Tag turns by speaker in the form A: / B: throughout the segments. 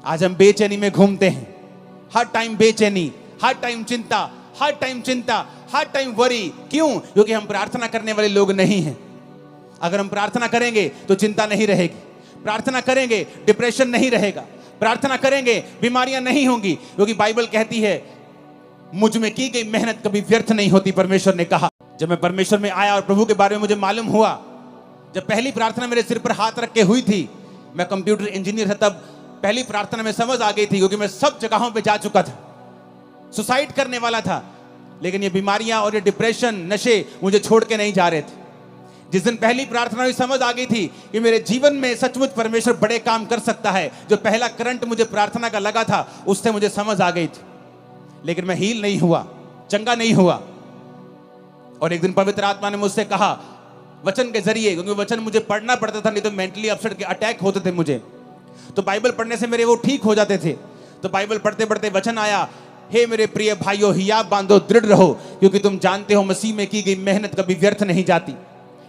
A: आज हम बेचैनी में घूमते हैं, हर टाइम बेचैनी, हर टाइम चिंता, हर टाइम चिंता, हर टाइम वरी। क्यों? क्योंकि हम प्रार्थना करने वाले लोग नहीं हैं। अगर हम प्रार्थना करेंगे तो चिंता नहीं रहेगी, प्रार्थना करेंगे डिप्रेशन नहीं रहेगा, प्रार्थना करेंगे बीमारियां नहीं होंगी, क्योंकि बाइबल कहती है मुझ में की गई मेहनत कभी व्यर्थ नहीं होती, परमेश्वर ने कहा। जब मैं परमेश्वर में आया और प्रभु के बारे में मुझे मालूम हुआ, जब पहली प्रार्थना मेरे सिर पर हाथ रख के हुई थी, मैं कंप्यूटर इंजीनियर था, तब पहली प्रार्थना में समझ आ गई थी, क्योंकि मैं सब जगहों पे जा चुका था, सुसाइड करने वाला था, लेकिन ये बीमारियां और ये डिप्रेशन, नशे मुझे छोड़ के नहीं जा रहे थे। जिस दिन पहली प्रार्थना हुई समझ आ गई थी कि मेरे जीवन में सचमुच परमेश्वर बड़े काम कर सकता है। जो पहला करंट मुझे प्रार्थना का लगा था, उससे मुझे समझ आ गई थी, लेकिन मैं हील नहीं हुआ, चंगा नहीं हुआ। और एक दिन पवित्र आत्मा ने मुझसे कहा वचन के जरिए, क्योंकि वचन मुझे पढ़ना पड़ता था, नहीं तो मेंटली अपसेट के अटैक होते थे मुझे, तो बाइबल पढ़ने से मेरे वो ठीक हो जाते थे। तो बाइबल पढ़ते पढ़ते वचन आया, हे मेरे प्रिय भाइयों, हियाव बांधो, दृढ़ रहो, क्योंकि तुम जानते हो मसीह में की गई मेहनत कभी व्यर्थ नहीं जाती।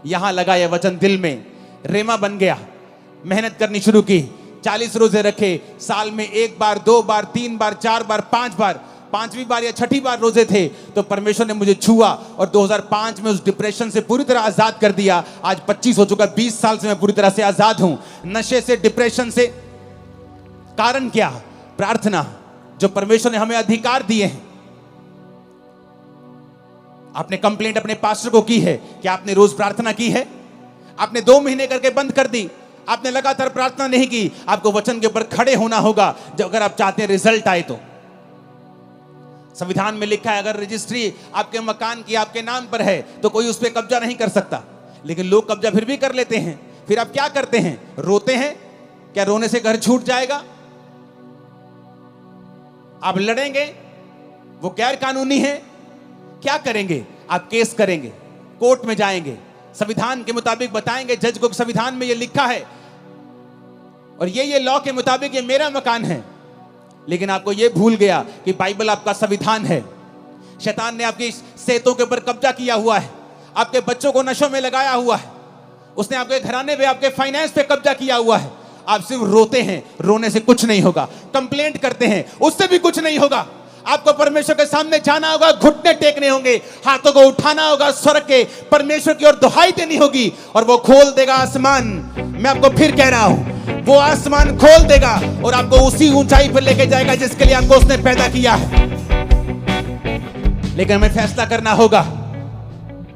A: यहां लगा यह वचन दिल में, रेमा बन गया, मेहनत करनी शुरू की, 40 रोजे रखे, साल में 1 बार, 2 बार, 3 बार, 4 बार, 5 बार, 5वीं बार या 6ठी बार रोजे थे तो परमेश्वर ने मुझे छुआ और 2005 में उस डिप्रेशन से पूरी तरह आजाद कर दिया। आज 25 हो चुका, 20 साल से मैं पूरी तरह से आजाद हूं, नशे से, डिप्रेशन से। कारण क्या? प्रार्थना, जो परमेश्वर ने हमें अधिकार दिए हैं। आपने कंप्लेंट अपने पास्टर को की है कि आपने रोज प्रार्थना की है? आपने 2 महीने करके बंद कर दी, आपने लगातार प्रार्थना नहीं की। आपको वचन के ऊपर खड़े होना होगा जब अगर आप चाहते हैं रिजल्ट आए तो। संविधान में लिखा है अगर रजिस्ट्री आपके मकान की आपके नाम पर है तो कोई उस पर कब्जा नहीं कर सकता, लेकिन लोग कब्जा फिर भी कर लेते हैं। फिर आप क्या करते हैं? रोते हैं। क्या रोने से घर छूट जाएगा? आप लड़ेंगे, वो गैर कानूनी है। क्या करेंगे? आप केस करेंगे, कोर्ट में जाएंगे, संविधान के मुताबिक बताएंगे जज को संविधान में ये लिखा है और ये लॉ के मुताबिक ये मेरा मकान है। लेकिन आपको ये भूल गया कि बाइबल आपका संविधान है। शैतान ने आपकी सेहतों के ऊपर कब्जा किया हुआ है, आपके बच्चों को नशों में लगाया हुआ है, उसने आपके घराने पे, आपके फाइनेंस पे कब्जा किया हुआ है। आप सिर्फ रोते हैं, रोने से कुछ नहीं होगा। कंप्लेंट करते हैं, उससे भी कुछ नहीं होगा। आपको परमेश्वर के सामने जाना होगा, घुटने टेकने होंगे, हाथों को उठाना होगा, स्वर के परमेश्वर की ओर दुहाई देनी होगी और वो खोल देगा आसमान। मैं आपको फिर कह रहा हूं, वो आसमान खोल देगा और आपको उसी ऊंचाई पर लेके जाएगा जिसके लिए आपको उसने पैदा किया है। लेकिन हमें फैसला करना होगा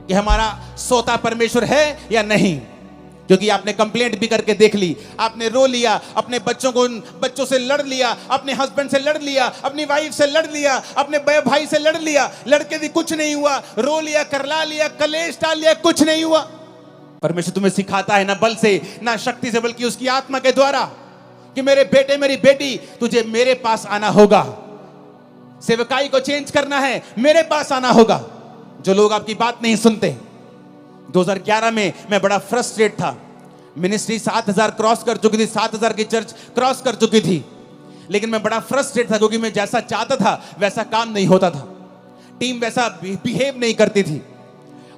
A: कि हमारा सोता परमेश्वर है या नहीं। क्योंकि आपने कंप्लेंट भी करके देख ली, आपने रो लिया, अपने बच्चों से लड़ लिया, अपने हस्बैंड से लड़ लिया, अपनी वाइफ से लड़ लिया, अपने भाई से लड़ लिया, लड़के भी कुछ नहीं हुआ, रो लिया, करला लिया, कलेश डाल लिया, कुछ नहीं हुआ। परमेश्वर तुम्हें सिखाता है ना बल से ना शक्ति से, बल्कि उसकी आत्मा के द्वारा कि मेरे बेटे, मेरी बेटी, तुझे मेरे पास आना होगा। सेवकाई को चेंज करना है, मेरे पास आना होगा। जो लोग आपकी बात नहीं सुनते। 2011 में मैं बड़ा फ्रस्ट्रेट था। मिनिस्ट्री 7000 क्रॉस कर चुकी थी, 7000 की चर्च क्रॉस कर चुकी थी, लेकिन मैं बड़ा फ्रस्ट्रेट था क्योंकि मैं जैसा चाहता था वैसा काम नहीं होता था, टीम वैसा बिहेव नहीं करती थी।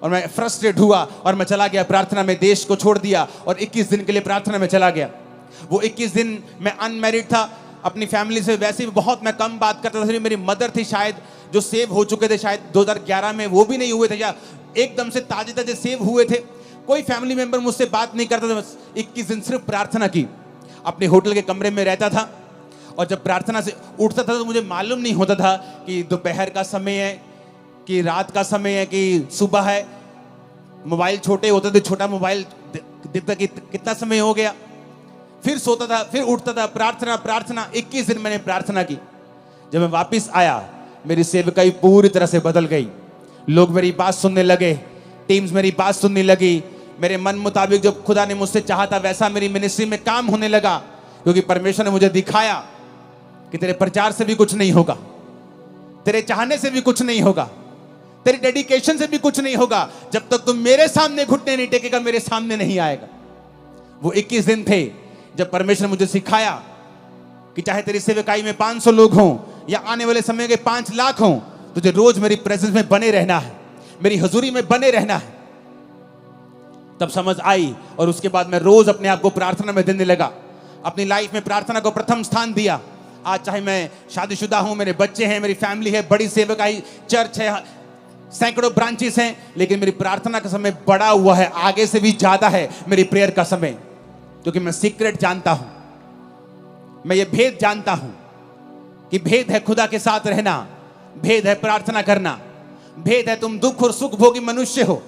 A: और मैं फ्रस्ट्रेट हुआ और मैं चला गया प्रार्थना में, देश को छोड़ दिया और 21 दिन के लिए प्रार्थना में चला गया। वो 21 दिन मैं अनमैरिड था, अपनी फैमिली से वैसे भी बहुत मैं कम बात करता था। मेरी मदर थी शायद, जो सेव हो चुके थे शायद 2011 में, वो भी नहीं हुए थे या एकदम से ताजे ताजे सेव हुए थे। कोई फैमिली मेंबर मुझसे बात नहीं करता था। बस 21 दिन सिर्फ प्रार्थना की। अपने होटल के कमरे में रहता था और जब प्रार्थना से उठता था तो मुझे मालूम नहीं होता था कि दोपहर का समय है कि रात का समय है कि सुबह है। मोबाइल छोटे होते थे, छोटा मोबाइल दिखता कि कितना समय हो गया। फिर सोता था, फिर उठता था, प्रार्थना प्रार्थना। 21 दिन मैंने प्रार्थना की। जब मैं वापस आया, मेरी सेवकाई पूरी तरह से बदल गई। लोग मेरी बात सुनने लगे, टीम्स मेरी बात सुनने लगी। मेरे मन मुताबिक जो खुदा ने मुझसे चाहा था वैसा मेरी मिनिस्ट्री में काम होने लगा, क्योंकि परमेश्वर ने मुझे दिखाया कि तेरे प्रचार से भी कुछ नहीं होगा, तेरे चाहने से भी कुछ नहीं होगा, तेरी डेडिकेशन से भी कुछ नहीं होगा। जब तक तुम मेरे सामने घुटने नहीं टेकेगा, मेरे सामने नहीं आएगा। वो 21 दिन थे जब परमेश्वर ने मुझे सिखाया कि चाहे तेरी सेवकाई में 500 लोग हों या आने वाले समय के 5 लाख हों, तुझे रोज मेरी प्रेजेंस में बने रहना है, मेरी हजूरी में बने रहना है। तब समझ आई और उसके बाद मैं रोज अपने आप को प्रार्थना में देने लगा। अपनी लाइफ में प्रार्थना को प्रथम स्थान दिया। आज चाहे मैं शादीशुदा हूं, मेरे बच्चे हैं, मेरी फैमिली है, बड़ी सेवकाई चर्च है, सैकड़ों ब्रांचेस हैं, लेकिन मेरी प्रार्थना का समय बढ़ा हुआ है, आगे से भी ज्यादा है मेरी प्रेयर का समय, क्योंकि मैं सीक्रेट जानता हूं, मैं ये भेद जानता हूं कि भेद है खुदा के साथ रहना, भेद है प्रार्थना करना, भेद है तुम दुख और सुख भोगी मनुष्य हो।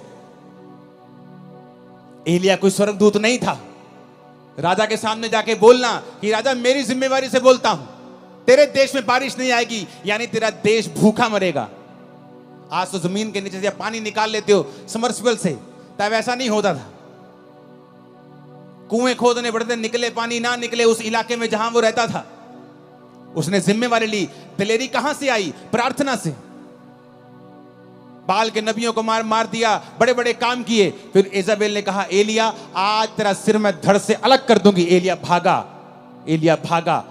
A: एलिया कोई स्वर्गदूत नहीं था। राजा के सामने जाके बोलना कि राजा मेरी जिम्मेवारी से बोलता हूं, तेरे देश में बारिश नहीं आएगी, यानी तेरा देश भूखा मरेगा। आज तो जमीन के नीचे से पानी निकाल लेते हो समरसिबल से, तब ऐसा नहीं होता था। कुएं खोदने पड़ते, निकले पानी ना निकले उस इलाके में जहां वो रहता था। उसने जिम्मेवारी ली। दिलेरी कहां से आई? प्रार्थना से। बाल के नबियों को मार दिया, बड़े बड़े काम किए। फिर इजाबेल ने कहा एलिया आज तेरा सिर मैं धड़ से अलग कर दूंगी। एलिया भागा, एलिया भागा।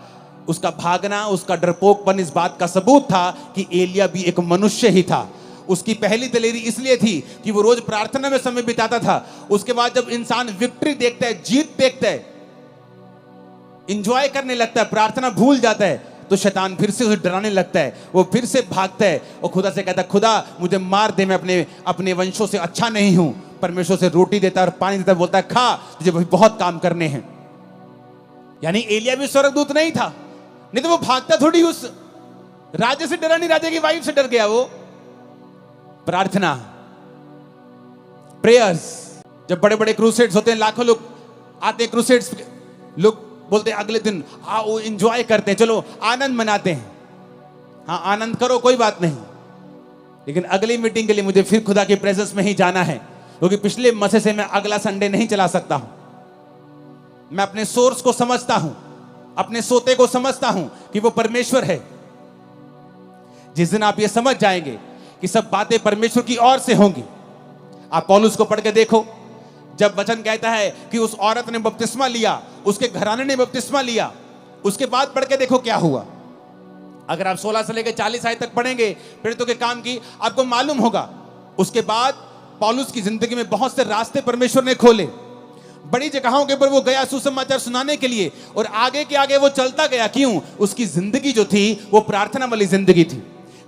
A: उसका भागना, उसका डरपोकपन इस बात का सबूत था कि एलिया भी एक मनुष्य ही था। उसकी पहली दिलेरी इसलिए थी कि वो रोज प्रार्थना में समय बिताता था। उसके बाद जब इंसान विक्ट्री देखता है, जीत देखता है, इंजॉय करने लगता है, प्रार्थना भूल जाता है, तो शैतान फिर से उसे डराने लगता है। वो फिर से भागता है और खुदा से कहता है खुदा मुझे मार दे, मैं अपने वंशों से अच्छा नहीं हूं। परमेश्वर से रोटी देता है और पानी देता है, बोलता है खा, तुझे बहुत काम करने हैं। यानी एलिया भी स्वर्गदूत नहीं था, नहीं तो वो भागता थोड़ी उस राजे से डरा नहीं, राजे की वाइफ से डर गया। वो प्रार्थना, प्रेयर्स। जब बड़े बड़े क्रूसेड्स होते हैं, लाखों लोग आते हैं क्रूसेड्स, लोग बोलते हैं अगले दिन आओ एंजॉय करते हैं, चलो आनंद मनाते हैं। हाँ आनंद करो, कोई बात नहीं, लेकिन अगली मीटिंग के लिए मुझे फिर खुदा की प्रेजेंस में ही जाना है, क्योंकि पिछले मसे से मैं अगला संडे नहीं चला सकता हूं। मैं अपने सोर्स को समझता हूं, अपने सोते को समझता हूं कि वो परमेश्वर है। जिस दिन आप ये समझ जाएंगे कि सब बातें परमेश्वर की ओर से होंगी। आप पौलुस को पढ़ के देखो, जब वचन कहता है कि उस औरत ने बपतिस्मा लिया, उसके घराने ने बपतिस्मा लिया, उसके बाद पढ़ के देखो क्या हुआ। अगर आप 16 से लेकर 40 आयत तक पढ़ेंगे प्रेरितों के काम की, आपको मालूम होगा। उसके बाद पौलुस की जिंदगी में बहुत से रास्ते परमेश्वर ने खोले, बड़ी जगहों के ऊपर वो गया सुसमाचार सुनाने के लिए, और आगे के आगे वो चलता गया। क्यों? उसकी जिंदगी जो थी वो प्रार्थना वाली जिंदगी थी।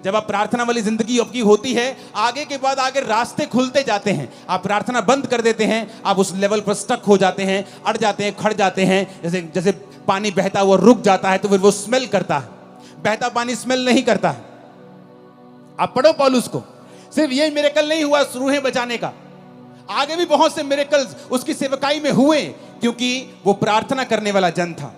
A: जब आप प्रार्थना वाली जिंदगी आपकी होती है, आगे के बाद आगे रास्ते खुलते जाते हैं। आप प्रार्थना बंद कर देते हैं, आप उस लेवल पर स्टक हो जाते हैं, अड़ जाते हैं, खड़ जाते हैं। जैसे पानी बहता हुआ रुक जाता है तो फिर वो स्मेल करता है, बहता पानी स्मेल नहीं करता है। आप पढ़ो पौलुस को, सिर्फ ये मिरेकल नहीं हुआ रूहें बचाने का, आगे भी बहुत से मिरेकल्स उसकी सेवकाई में हुए, क्योंकि वो प्रार्थना करने वाला जन था।